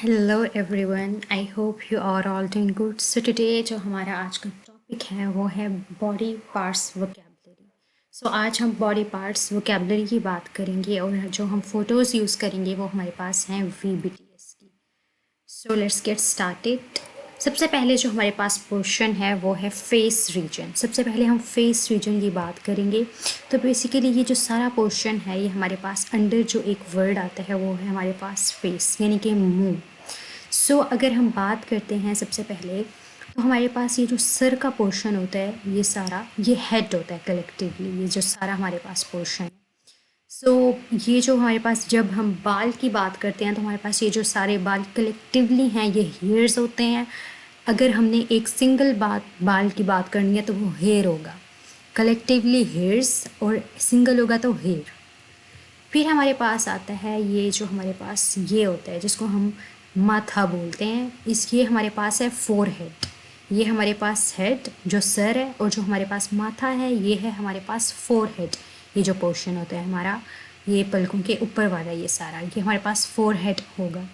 Hello everyone, I hope you are all doing good. So today जो हमारा आज का टॉपिक है वो है बॉडी पार्ट्स वोकैबुलरी। सो आज हम बॉडी पार्ट्स वोकैबुलरी की बात करेंगे और जो हम फोटोज़ यूज़ करेंगे वो हमारे पास हैं VBTS की। So let's get started. सबसे पहले जो हमारे पास पोर्शन है वो है फेस रीजन। सबसे पहले हम फेस रीजन की बात करेंगे। तो बेसिकली ये जो सारा पोर्शन है ये हमारे पास अंडर जो एक वर्ड आता है वो है हमारे पास फेस, यानी कि मुंह। सो अगर हम बात करते हैं सबसे पहले, तो हमारे पास ये जो सर का पोर्शन होता है ये सारा ये हेड होता है कलेक्टिवली, ये जो सारा हमारे पास पोर्शन है। सो ये जो हमारे पास जब हम बाल की बात करते हैं तो हमारे पास ये जो सारे बाल कलेक्टिवली हैं ये हेयर्स होते हैं। अगर हमने एक सिंगल बाल की बात करनी है तो वो हेयर होगा, कलेक्टिवली हेयर्स, और सिंगल होगा तो हेयर। फिर हमारे पास आता है ये जो हमारे पास ये होता है जिसको हम माथा बोलते हैं। ये हमारे पास है फोरहेड। ये हमारे पास हेड जो सर है, और जो हमारे पास माथा है ये है हमारे पास फोरहेड। ये जो पोर्शन होता है हमारा, ये पलकों के ऊपर वाला ये सारा, ये हमारे पास फोरहेड होगा।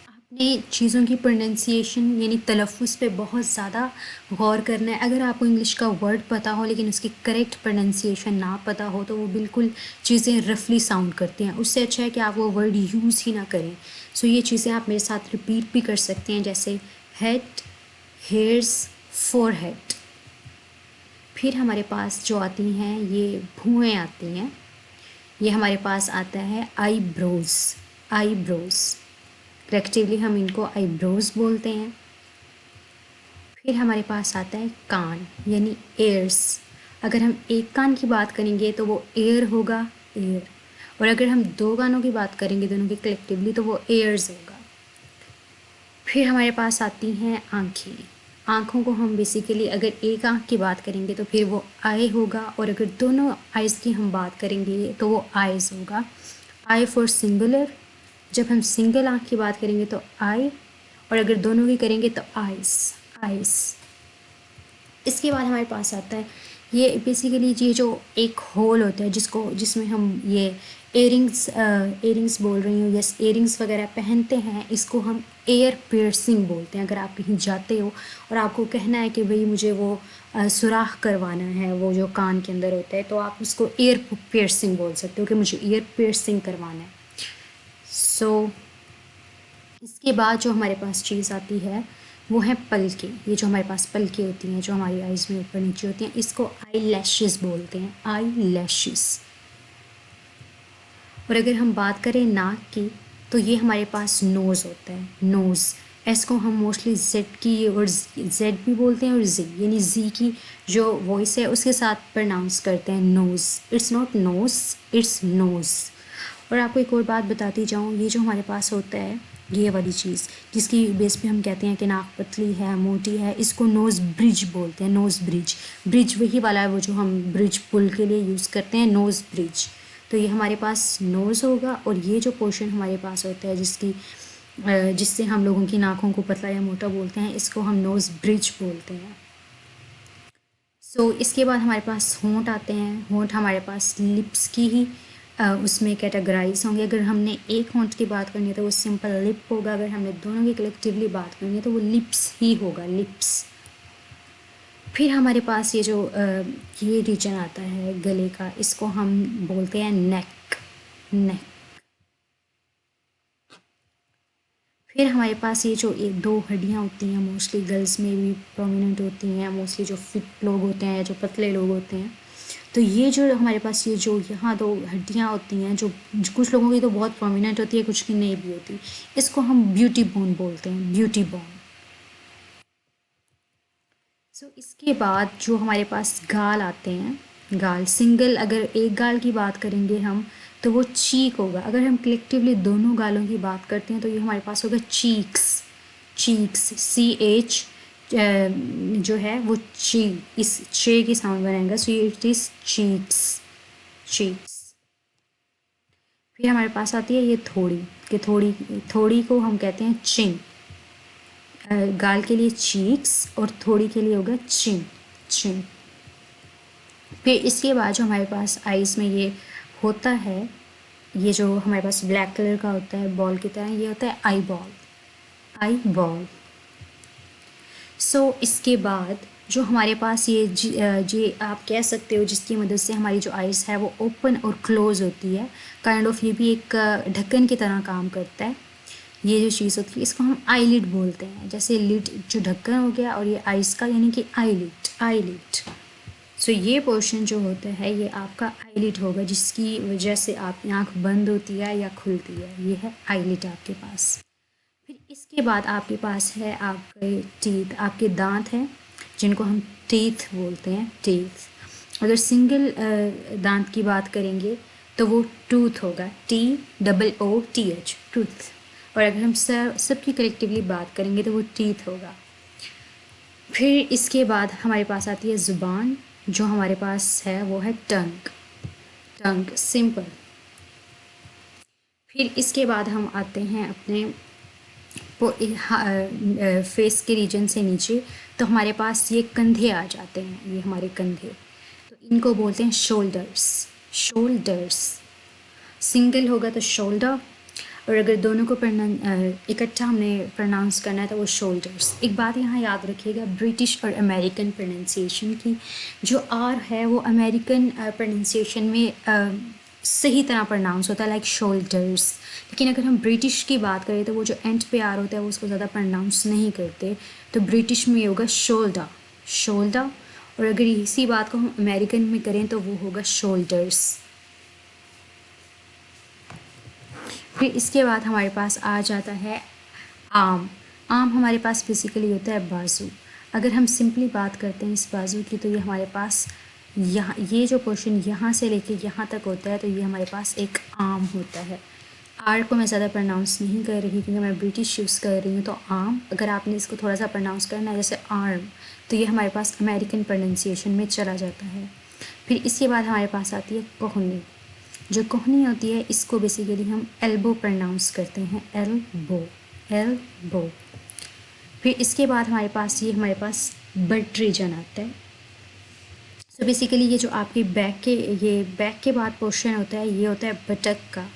आपने चीज़ों की प्रोनाउंसिएशन यानी तलफ़ुज़ पे बहुत ज़्यादा गौर करना है। अगर आपको इंग्लिश का वर्ड पता हो लेकिन उसकी करेक्ट प्रोनाउंसिएशन ना पता हो तो वो बिल्कुल चीज़ें रफली साउंड करती हैं। उससे अच्छा है कि आप वो वर्ड यूज़ ही ना करें। सो ये चीज़ें आप मेरे साथ रिपीट भी कर सकते हैं, जैसे हेड, हेयर्स, फोरहेड। फिर हमारे पास जो आती हैं ये भुएँ आती हैं। ये हमारे पास आता है आईब्रोज़। आईब्रोज़ कलेक्टिवली हम इनको आईब्रोज बोलते हैं। फिर हमारे पास आता है कान यानी एयर्स। अगर हम एक कान की बात करेंगे तो वो एयर होगा, एयर। और अगर हम दो कानों की बात करेंगे दोनों की कलेक्टिवली तो वो एयर्स होगा। फिर हमारे पास आती हैं आँखें। आँखों को हम बेसिकली अगर एक आँख की बात करेंगे तो फिर वो आई होगा, और अगर दोनों आइज़ की हम बात करेंगे तो वो आइज़ होगा। I for singular. जब हम सिंगल आँख की बात करेंगे तो आई, और अगर दोनों की करेंगे तो आइज़, आइज़। इसके बाद हमारे पास आता है ये बेसिकली ये जो एक होल होता है जिसमें हम ये एयरिंग्स बोल रही हूँ, यस, एयरिंग्स वगैरह पहनते हैं, इसको हम एयर पियर्सिंग बोलते हैं। अगर आप कहीं जाते हो और आपको कहना है कि भाई मुझे वो सुराख करवाना है वो जो कान के अंदर होता है, तो आप उसको एयर पियर्सिंग बोल सकते हो कि मुझे एयर पियर्सिंग करवाना है। सो इसके बाद जो हमारे पास चीज़ आती है वो है पलके। ये जो हमारे पास पलके होती हैं जो हमारी आइज़ में ऊपर नीचे होती हैं, इसको आई लैशेस बोलते हैं, आई लैशेस। और अगर हम बात करें नाक की तो ये हमारे पास नोज़ होता है, नोज़। एस को हम मोस्टली जेड की और जेड भी बोलते हैं, और जी यानी जी की जो वॉइस है उसके साथ प्रोनाउंस करते हैं nose. It's not nose, it's nose. और आपको एक और बात बताती जाऊँ, ये जो हमारे पास होता है ये वाली चीज़ जिसकी बेस पे हम कहते हैं कि नाक पतली है, मोटी है, इसको नोज़ ब्रिज बोलते हैं, नोज़ ब्रिज। ब्रिज वही वाला है वो जो हम ब्रिज पुल के लिए यूज़ करते हैं, नोज़ ब्रिज। तो ये हमारे पास नोज़ होगा, और ये जो पोर्शन हमारे पास होता है जिससे हम लोगों की नाकों को पतला या मोटा बोलते हैं, इसको हम नोज़ ब्रिज बोलते हैं। सो इसके बाद हमारे पास होंठ आते हैं। होंठ हमारे पास लिप्स की ही उसमें कैटेगराइज होंगे। अगर हमने एक होंठ की बात करनी है तो वो सिंपल लिप होगा, अगर हमने दोनों की कलेक्टिवली बात करनी है तो वो लिप्स ही होगा, लिप्स। फिर हमारे पास ये रीजन आता है गले का, इसको हम बोलते हैं नेक, नेक। फिर हमारे पास ये जो एक दो हड्डियाँ होती हैं, मोस्टली गर्ल्स में भी प्रोमिनेंट होती हैं, मोस्टली जो फिट लोग होते हैं, जो पतले लोग होते हैं, तो ये जो हमारे पास ये जो यहाँ दो हड्डियाँ होती हैं जो कुछ लोगों की तो बहुत प्रोमिनेंट होती है, कुछ की नहीं भी होती, इसको हम ब्यूटी बोन बोलते हैं, ब्यूटी बोन। सो इसके बाद जो हमारे पास गाल आते हैं, गाल सिंगल, अगर एक गाल की बात करेंगे हम तो वो चीक होगा। अगर हम कलेक्टिवली दोनों गालों की बात करते हैं तो ये हमारे पास होगा चीक्स, चीक्स, CH जो है वो ची, इस चे की साउंड बनाएगा, so it is cheeks, cheeks. फिर हमारे पास आती है ये थोड़ी, कि थोड़ी, थोड़ी को हम कहते हैं चिन। गाल के लिए चीक्स और थोड़ी के लिए होगा चिन, चिन। फिर इसके बाद जो हमारे पास आइज़ में ये होता है, ये जो हमारे पास ब्लैक कलर का होता है बॉल की तरह, ये होता है आई बॉल। Eye ball. सो इसके बाद जो हमारे पास ये आप कह सकते हो जिसकी मदद से हमारी जो आइज़ है वो ओपन और क्लोज़ होती है, काइंड ऑफ ये भी एक ढक्कन की तरह काम करता है। ये जो चीज़ होती है इसको हम आईलिड बोलते हैं, जैसे लिड जो ढक्कन हो गया और ये आइज़ का यानी कि आईलिड। सो ये पोर्शन जो होता है ये आपका आईलिड होगा, जिसकी वजह से आपकी आँख बंद होती है या खुलती है, ये है आईलिड आपके पास। फिर इसके बाद आपके पास है आपके टीथ, आपके दांत हैं जिनको हम टीथ बोलते हैं, टीथ। अगर सिंगल दांत की बात करेंगे तो वो टूथ होगा, TOOTH, टूथ। और अगर हम सबकी कलेक्टिवली बात करेंगे तो वो टीथ होगा। फिर इसके बाद हमारे पास आती है ज़ुबान, जो हमारे पास है वो है टंग, सिंपल। फिर इसके बाद हम आते हैं अपने फेस के रीजन से नीचे, तो हमारे पास ये कंधे आ जाते हैं, ये हमारे कंधे, तो इनको बोलते हैं शोल्डर्स। सिंगल होगा तो शोल्डर, और अगर दोनों को इकट्ठा हमने प्रोनाउंस करना है तो वो शोल्डर्स। एक बात यहाँ याद रखिएगा ब्रिटिश और अमेरिकन प्रोनाउंसिएशन की, जो आर है वो अमेरिकन प्रोनाउंसिएशन में सही तरह प्रोनाउंस होता है, लाइक शोल्डर्स। लेकिन अगर हम ब्रिटिश की बात करें तो वो जो एंड पे आर होता है वो उसको ज़्यादा प्रोनाउंस नहीं करते, तो ब्रिटिश में ये होगा शोल्डर। और अगर इसी बात को हम अमेरिकन में करें तो वो होगा शोल्डर्स। फिर इसके बाद हमारे पास आ जाता है आर्म हमारे पास बेसिकली होता है बाजू। अगर हम सिंपली बात करते हैं इस बाजू की तो ये हमारे पास यहाँ ये जो पोर्शन यहाँ से लेके यहाँ तक होता है, तो ये हमारे पास एक आर्म होता है। आर को मैं ज़्यादा प्रोनाउंस नहीं कर रही क्योंकि मैं ब्रिटिश यूज़ कर रही हूँ, तो आर्म। अगर आपने इसको थोड़ा सा प्रोनाउंस करना है जैसे आर्म, तो ये हमारे पास अमेरिकन प्रोनाउंसिएशन में चला जाता है। फिर इसके बाद हमारे पास आती है कोहनी। जो कोहनी होती है इसको बेसिकली हम एल्बो प्रोनाउंस करते हैं, एल्बो। फिर इसके बाद हमारे पास बट रीजन आता है। सो बेसिकली ये जो आपकी बैक के बाद पोर्शन होता है ये होता है बटक का,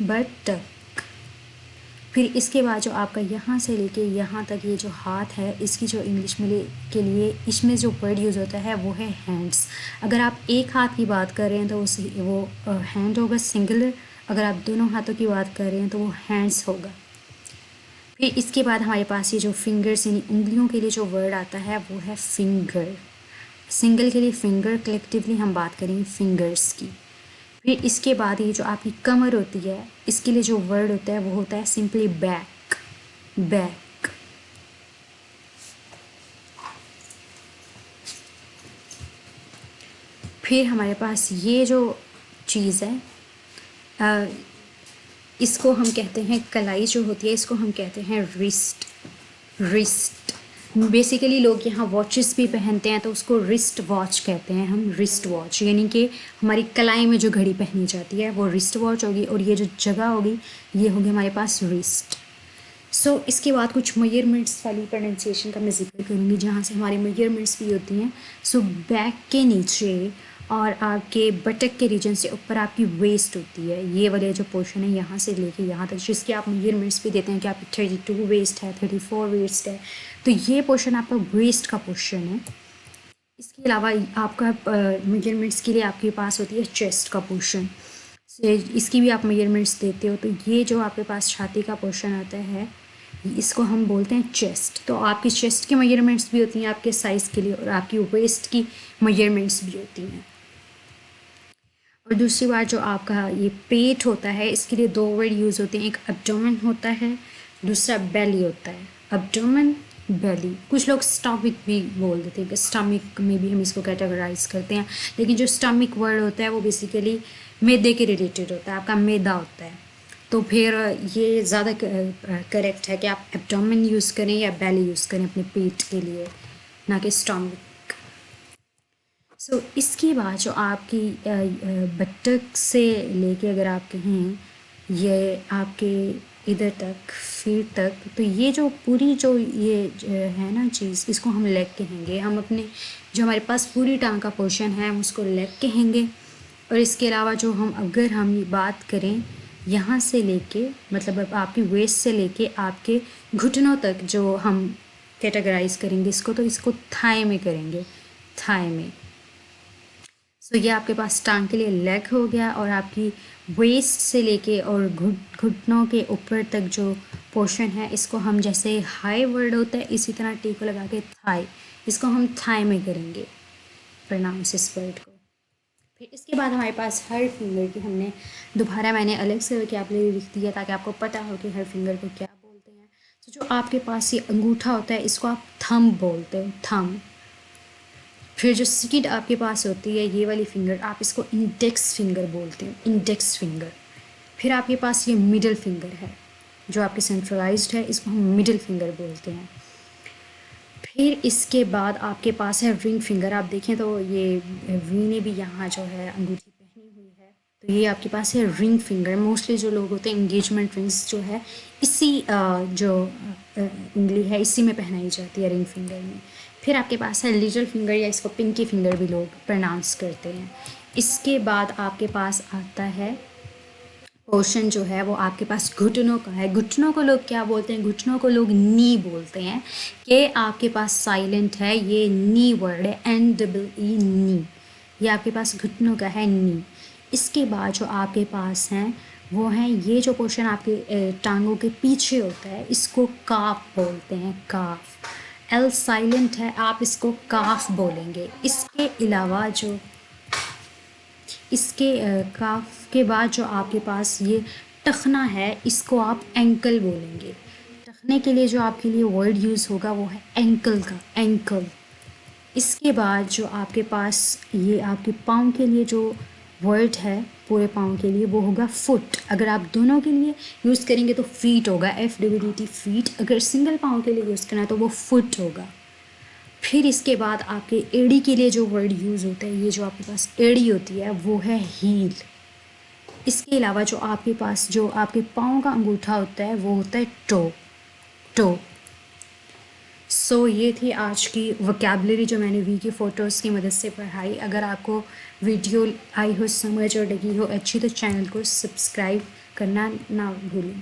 बटक। फिर इसके बाद जो आपका यहाँ से लेके यहाँ तक ये जो हाथ है, इसकी जो इंग्लिश में के लिए इसमें जो वर्ड यूज़ होता है वो है हैंड्स। अगर आप एक हाथ की बात कर रहे हैं तो वो हैंड होगा सिंगुलर, अगर आप दोनों हाथों की बात कर रहे हैं तो वो हैंड्स होगा। फिर इसके बाद हमारे पास ये जो फिंगर्स यानी उंगलियों के लिए जो वर्ड आता है वो है फिंगर। सिंगल के लिए फिंगर, कलेक्टिवली हम बात करेंगे फिंगर्स की। फिर इसके बाद ये जो आपकी कमर होती है इसके लिए जो वर्ड होता है वो होता है सिंपली बैक। फिर हमारे पास ये जो चीज़ है इसको हम कहते हैं कलाई जो होती है, इसको हम कहते हैं रिस्ट। बेसिकली लोग यहाँ वॉचेस भी पहनते हैं तो उसको रिस्ट वॉच कहते हैं हम, रिस्ट वॉच, यानी कि हमारी कलाई में जो घड़ी पहनी जाती है वो रिस्ट वॉच होगी, और ये जो जगह होगी ये होगी हमारे पास रिस्ट। सो इसके बाद कुछ मेजरमेंट्स वाली प्रोनाउंसिएशन का मैं जिक्र करूँगी जहाँ से हमारी मेजरमेंट्स भी होती हैं। सो बैक के नीचे और आपके बटक के रीजन से ऊपर आपकी वेस्ट होती है, ये वाले जो पोर्शन है यहाँ से लेके यहाँ तक, जिसके आप मेजरमेंट्स भी देते हैं कि आपकी 32 वेस्ट है, 34 वेस्ट है, तो ये पोर्शन आपका वेस्ट का पोर्शन है। इसके अलावा आपका मेजरमेंट्स के लिए आपके पास होती है चेस्ट का पोर्शन, इसकी भी आप मेजरमेंट्स देते हो, तो ये जो आपके पास छाती का पोर्शन आता है इसको हम बोलते हैं चेस्ट। तो आपकी चेस्ट की मेजरमेंट्स भी होती हैं आपके साइज़ के लिए, और आपकी वेस्ट की मेजरमेंट्स भी होती हैं। और दूसरी बात जो आपका ये पेट होता है इसके लिए दो वर्ड यूज़ होते हैं, एक एब्डोमेन होता है, दूसरा बेली होता है, एब्डोमेन बेली। कुछ लोग स्टमक भी बोल देते हैं कि स्टमक में भी हम इसको कैटेगराइज करते हैं, लेकिन जो स्टमक वर्ड होता है वो बेसिकली मैदे के रिलेटेड होता है, आपका मैदा होता है, तो फिर ये ज़्यादा करेक्ट है कि आप एब्डोमेन यूज़ करें या बेली यूज़ करें अपने पेट के लिए, ना कि स्टमक। सो इसके बाद जो आपकी बटक से लेके अगर आप कहें ये आपके इधर तक फीट तक, तो ये जो पूरी जो ये है ना चीज़, इसको हम लेग कहेंगे। हम अपने जो हमारे पास पूरी टांग का पोर्शन है हम उसको लेग कहेंगे। और इसके अलावा जो अगर हम ये बात करें यहाँ से लेके मतलब अब आपकी वेस्ट से लेके आपके घुटनों तक जो हम कैटेगराइज करेंगे इसको, तो इसको थाई में करेंगे, थाई में। सो ये आपके पास टांग के लिए लेग हो गया, और आपकी वेस्ट से लेके और घुटनों के ऊपर तक जो पोर्शन है इसको हम, जैसे हाई वर्ड होता है इसी तरह टी को लगा के थाई, इसको हम थाई में करेंगे प्रोनाउंस इस वर्ड को। फिर इसके बाद हमारे पास हर फिंगर की हमने दोबारा मैंने अलग से वोकैबुलरी लिख दिया ताकि आपको पता हो कि हर फिंगर को क्या बोलते हैं। तो जो आपके पास ये अंगूठा होता है इसको आप थंब बोलते हो, थंब। फिर जो सीड आपके पास होती है ये वाली फिंगर, आप इसको इंडेक्स फिंगर बोलते हो, इंडेक्स फिंगर। फिर आपके पास ये मिडिल फिंगर है जो आपकी सेंट्रलाइज्ड है, इसको हम मिडिल फिंगर बोलते हैं। फिर इसके बाद आपके पास है रिंग फिंगर। आप देखें तो ये वी ने भी यहाँ जो है अंगूठी पहनी हुई है, तो ये आपके पास है रिंग फिंगर। मोस्टली जो लोग होते हैं एंगेजमेंट रिंग्स जो है इसी जो उंगली है इसी में पहनाई जाती है, रिंग फिंगर में। फिर आपके पास है लिटिल फिंगर, या इसको पिंकी फिंगर भी लोग प्रोनाउंस करते हैं। इसके बाद आपके पास आता है पोर्शन जो है वो आपके पास घुटनों का है। घुटनों को लोग क्या बोलते हैं? घुटनों को लोग नी बोलते हैं। कि आपके पास साइलेंट है, ये नी वर्ड है, NEE, नी। ये आपके पास घुटनों का है, नी। इसके बाद जो आपके पास हैं वो हैं ये जो पोर्शन आपके टांगों के पीछे होता है इसको काफ बोलते हैं, काफ। L साइलेंट है, आप इसको काफ बोलेंगे। इसके अलावा जो इसके काफ के बाद जो आपके पास ये टखना है इसको आप एंकल बोलेंगे। टखने के लिए जो आपके लिए वर्ड यूज़ होगा वो है एंकल का, एंकल। इसके बाद जो आपके पास ये आपके पाँव के लिए जो वर्ड है पूरे पाँव के लिए वो होगा फुट। अगर आप दोनों के लिए यूज़ करेंगे तो फीट होगा, FWT, फीट। अगर सिंगल पाँव के लिए यूज़ करना है तो वो फुट होगा। फिर इसके बाद आपके एड़ी के लिए जो वर्ड यूज़ होता है, ये जो आपके पास एड़ी होती है वो है हील। इसके अलावा जो आपके पास जो आपके पाँव का अंगूठा होता है वो होता है टो, टो। सो ये थी आज की वोकैबुलरी जो मैंने वी की फ़ोटोज़ की मदद से पढ़ाई। अगर आपको वीडियो आई हो समझ और लगी हो अच्छी तो चैनल को सब्सक्राइब करना ना भूलें।